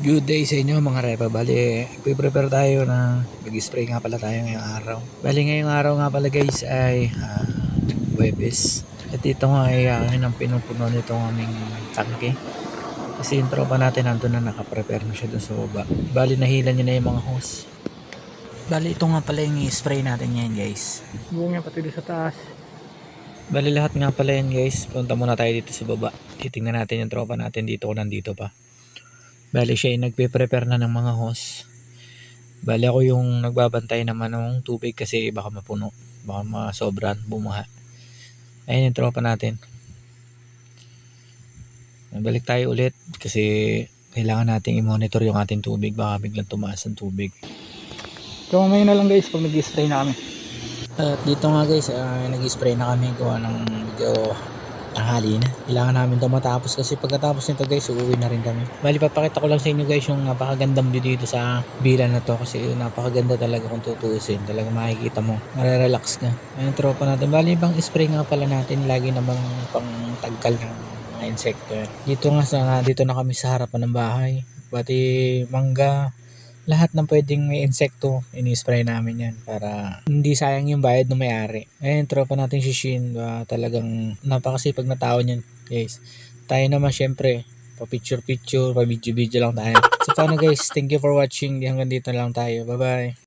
Good day sa inyo mga repa. Bali, prepare tayo na mag-spray nga pala tayo ngayong araw. Bali ngayong araw nga pala guys ay Huwebes. At ito nga ay akin ang pinupuno nitong aming tangke. Kasi yung tropa natin nandun na nakaprepare na siya dun sa baba. Bali nahila niya na yung mga hose. Bali ito nga pala yung i-spray natin ngayon guys. Buong nga pati doon sa taas. Bali lahat nga pala yan guys. Punta muna tayo dito sa baba. Titingnan natin yung tropa natin dito kung nandito pa. Bali siya ay nagpe-prepare na ng mga hose. Bali ako yung nagbabantay naman ng tubig kasi baka mapuno. Baka masobran, bumaha. Ayun yung tropa natin. Balik tayo ulit kasi kailangan nating i-monitor yung ating tubig. Baka biglang tumaas ang tubig. So mamaya na lang guys pag nag-spray na kami. At dito nga guys, nag-spray na kami. Gawa ng medyo tanghali na. Kailangan namin ito matapos kasi pagkatapos nito guys, uuwi na rin kami. Bali, papakita ko lang sa inyo guys yung napakagandang view dito sa bilan na to kasi napakaganda talaga kung tutuusin. Talaga makikita mo, marerelax ka. Ayun tropa natin. Bali, ibang spray nga pala natin. Lagi namang pang tagkal ng mga insekto. Dito nga dito na kami sa harapan ng bahay. Pati mangga, lahat ng pwedeng may insekto, ini-spray namin yan para hindi sayang yung bayad ng may-ari. Ayun, tropa natin si Shin, talagang napakasipag na tao niyan, guys. Tayo naman syempre, pa-picture-picture, pa-video-video lang tayo. So paano guys, thank you for watching. Hanggang dito lang tayo. Bye-bye.